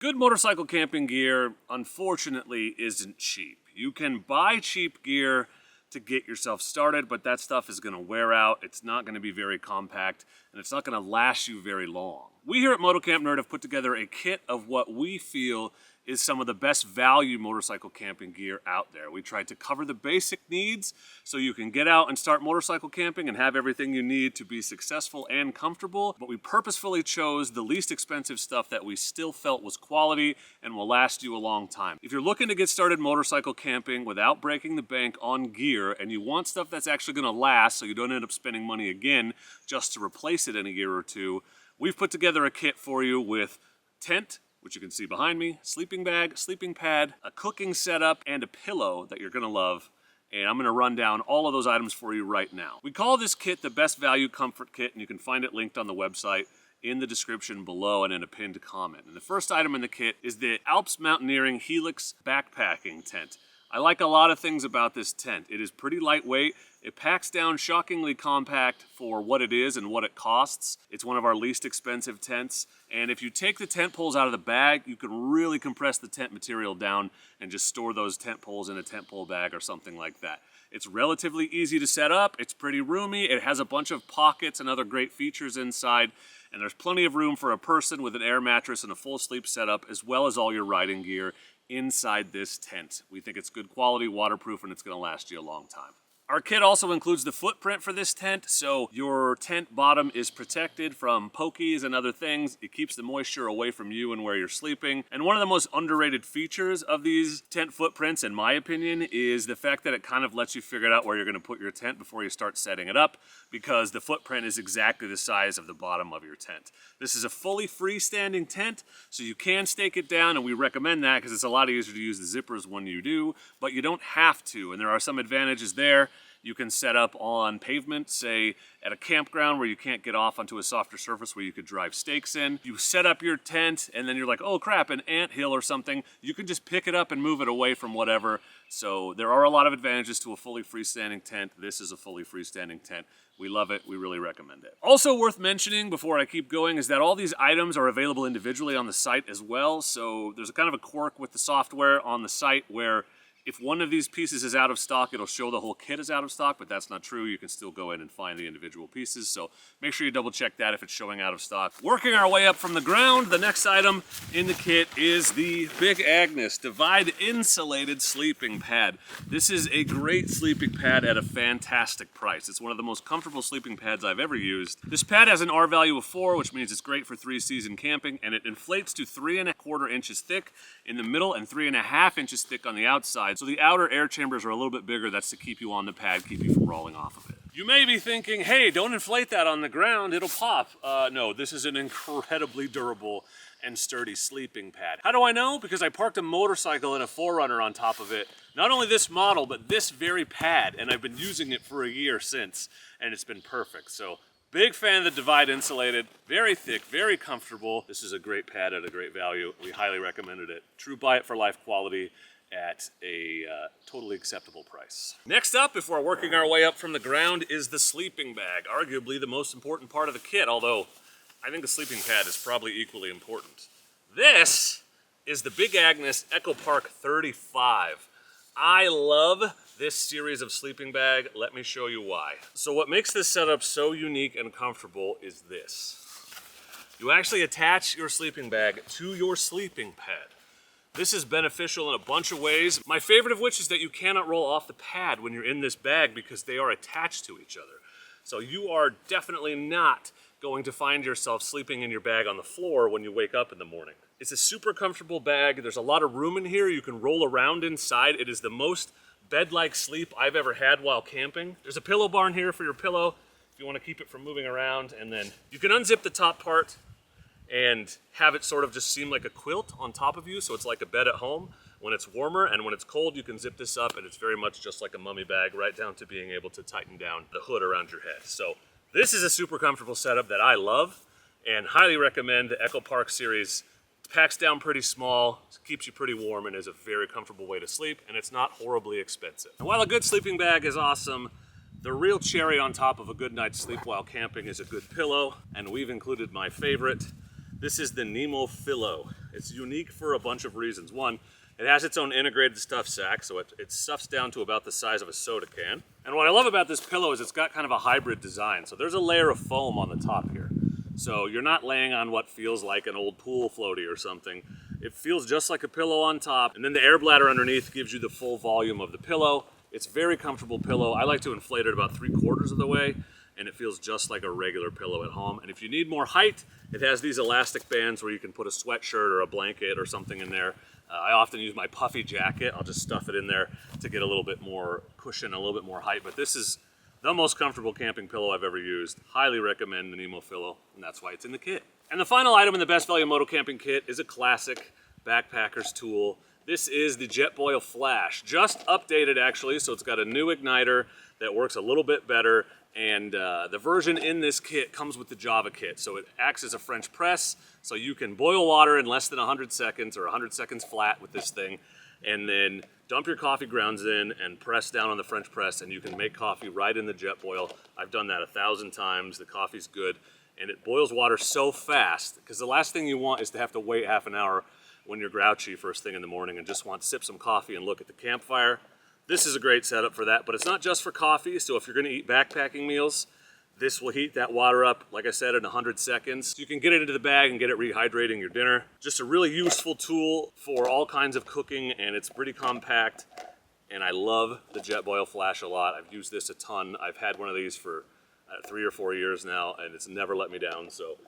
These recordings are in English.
Good motorcycle camping gear, unfortunately, isn't cheap. You can buy cheap gear to get yourself started, but that stuff is going to wear out. It's not going to be very compact, and it's not going to last you very long. We here at Motocamp Nerd have put together a kit of what we feel is some of the best value motorcycle camping gear out there. We tried to cover the basic needs so you can get out and start motorcycle camping and have everything you need to be successful and comfortable, but we purposefully chose the least expensive stuff that we still felt was quality and will last you a long time. If you're looking to get started motorcycle camping without breaking the bank on gear and you want stuff that's actually going to last so you don't end up spending money again just to replace it in a year or two, we've put together a kit for you with tent, which you can see behind me, sleeping bag, sleeping pad, a cooking setup, and a pillow that you're gonna love. And I'm gonna run down all of those items for you right now. We call this kit the Best Value Comfort Kit, and you can find it linked on the website in the description below and in a pinned comment. And the first item in the kit is the Alps Mountaineering Helix Backpacking Tent. I like a lot of things about this tent. It is pretty lightweight. It packs down shockingly compact for what it is and what it costs. It's one of our least expensive tents. And if you take the tent poles out of the bag, you can really compress the tent material down and just store those tent poles in a tent pole bag or something like that. It's relatively easy to set up. It's pretty roomy. It has a bunch of pockets and other great features inside. And there's plenty of room for a person with an air mattress and a full sleep setup, as well as all your riding gear inside this tent. We think it's good quality, waterproof, and it's going to last you a long time. Our kit also includes the footprint for this tent, so your tent bottom is protected from pokies and other things. It keeps the moisture away from you and where you're sleeping. And one of the most underrated features of these tent footprints, in my opinion, is the fact that it kind of lets you figure out where you're going to put your tent before you start setting it up, because the footprint is exactly the size of the bottom of your tent. This is a fully freestanding tent, so you can stake it down, and we recommend that because it's a lot easier to use the zippers when you do, but you don't have to, and there are some advantages there. You can set up on pavement, say at a campground where you can't get off onto a softer surface where you could drive stakes in. You set up your tent and then you're like, oh crap, an anthill or something. You can just pick it up and move it away from whatever. So there are a lot of advantages to a fully freestanding tent. This is a fully freestanding tent. We love it. We really recommend it. Also worth mentioning before I keep going is that all these items are available individually on the site as well. So there's a kind of a quirk with the software on the site where if one of these pieces is out of stock, it'll show the whole kit is out of stock, but that's not true. You can still go in and find the individual pieces, so make sure you double check that if it's showing out of stock. Working our way up from the ground, the next item in the kit is the Big Agnes Divide Insulated Sleeping Pad. This is a great sleeping pad at a fantastic price. It's one of the most comfortable sleeping pads I've ever used. This pad has an R value of 4, which means it's great for 3-season camping, and it inflates to 3¼ inches thick in the middle and 3½ inches thick on the outside. So the outer air chambers are a little bit bigger. That's to keep you on the pad, keep you from rolling off of it. You may be thinking, hey, don't inflate that on the ground, it'll pop. No, this is an incredibly durable and sturdy sleeping pad. How do I know? Because I parked a motorcycle and a 4Runner on top of it. Not only this model, but this very pad, and I've been using it for a year since, and it's been perfect. So big fan of the Divide Insulated, very thick, very comfortable. This is a great pad at a great value. We highly recommended it. True buy it for life quality at a totally acceptable price. Next up, before working our way up from the ground, is the sleeping bag, arguably the most important part of the kit, although I think the sleeping pad is probably equally important. This is the Big Agnes Echo Park 35. I love this series of sleeping bag. Let me show you why. So what makes this setup so unique and comfortable is this. You actually attach your sleeping bag to your sleeping pad. This is beneficial in a bunch of ways, my favorite of which is that you cannot roll off the pad when you're in this bag because they are attached to each other. So you are definitely not going to find yourself sleeping in your bag on the floor when you wake up in the morning. It's a super comfortable bag. There's a lot of room in here. You can roll around inside. It is the most bed-like sleep I've ever had while camping. There's a pillow bar in here for your pillow if you want to keep it from moving around, and then you can unzip the top part and have it sort of just seem like a quilt on top of you, so it's like a bed at home when it's warmer, and when it's cold you can zip this up and it's very much just like a mummy bag, right down to being able to tighten down the hood around your head. So this is a super comfortable setup that I love and highly recommend. The Echo Park series packs down pretty small, keeps you pretty warm, and is a very comfortable way to sleep, and it's not horribly expensive. And while a good sleeping bag is awesome, the real cherry on top of a good night's sleep while camping is a good pillow, and we've included my favorite. This is the Nemo Pillow. It's unique for a bunch of reasons. One, it has its own integrated stuff sack, so it stuffs down to about the size of a soda can. And what I love about this pillow is it's got kind of a hybrid design. So there's a layer of foam on the top here. So you're not laying on what feels like an old pool floaty or something. It feels just like a pillow on top, and then the air bladder underneath gives you the full volume of the pillow. It's a very comfortable pillow. I like to inflate it about 3/4 of the way, and it feels just like a regular pillow at home. And if you need more height, it has these elastic bands where you can put a sweatshirt or a blanket or something in there. I often use my puffy jacket. I'll just stuff it in there to get a little bit more cushion, a little bit more height. But this is the most comfortable camping pillow I've ever used. Highly recommend the Nemo pillow, and that's why it's in the kit. And the final item in the Best Value Moto Camping Kit is a classic backpacker's tool. This is the Jetboil Flash. Just updated actually, so it's got a new igniter that works a little bit better. And the version in this kit comes with the Java kit. So it acts as a French press, so you can boil water in less than 100 seconds or 100 seconds flat with this thing, and then dump your coffee grounds in and press down on the French press, and you can make coffee right in the Jetboil. I've done that 1,000 times. The coffee's good, and it boils water so fast, because the last thing you want is to have to wait half an hour when you're grouchy first thing in the morning and just want to sip some coffee and look at the campfire. This is a great setup for that, but it's not just for coffee. So if you're gonna eat backpacking meals, this will heat that water up, like I said, in 100 seconds. You can get it into the bag and get it rehydrating your dinner. Just a really useful tool for all kinds of cooking, and it's pretty compact. And I love the Jetboil Flash a lot. I've used this a ton. I've had one of these for 3 or 4 years now, and it's never let me down. So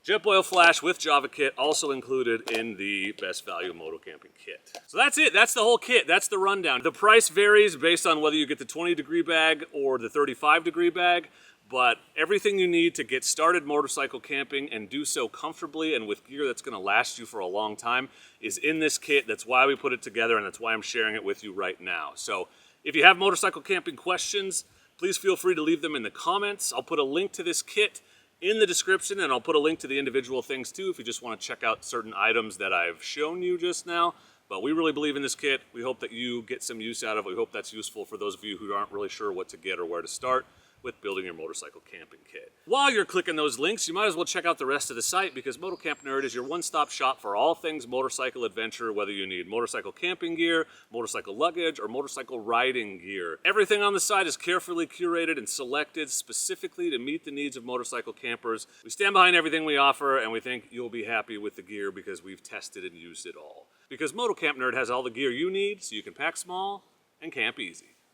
Jetboil Flash with Java kit, also included in the Best Value Moto Camping Kit. So that's it, that's the whole kit, that's the rundown. The price varies based on whether you get the 20-degree bag or the 35-degree bag, but everything you need to get started motorcycle camping and do so comfortably and with gear that's gonna last you for a long time is in this kit. That's why we put it together, and that's why I'm sharing it with you right now. So if you have motorcycle camping questions, please feel free to leave them in the comments. I'll put a link to this kit in the description, and I'll put a link to the individual things too if you just want to check out certain items that I've shown you just now. But we really believe in this kit. We hope that you get some use out of it. We hope that's useful for those of you who aren't really sure what to get or where to start with building your motorcycle camping kit. While you're clicking those links, you might as well check out the rest of the site, because Moto Camp Nerd is your one-stop shop for all things motorcycle adventure, whether you need motorcycle camping gear, motorcycle luggage, or motorcycle riding gear. Everything on the site is carefully curated and selected specifically to meet the needs of motorcycle campers. We stand behind everything we offer, and we think you'll be happy with the gear because we've tested and used it all. Because Moto Camp Nerd has all the gear you need, so you can pack small and camp easy.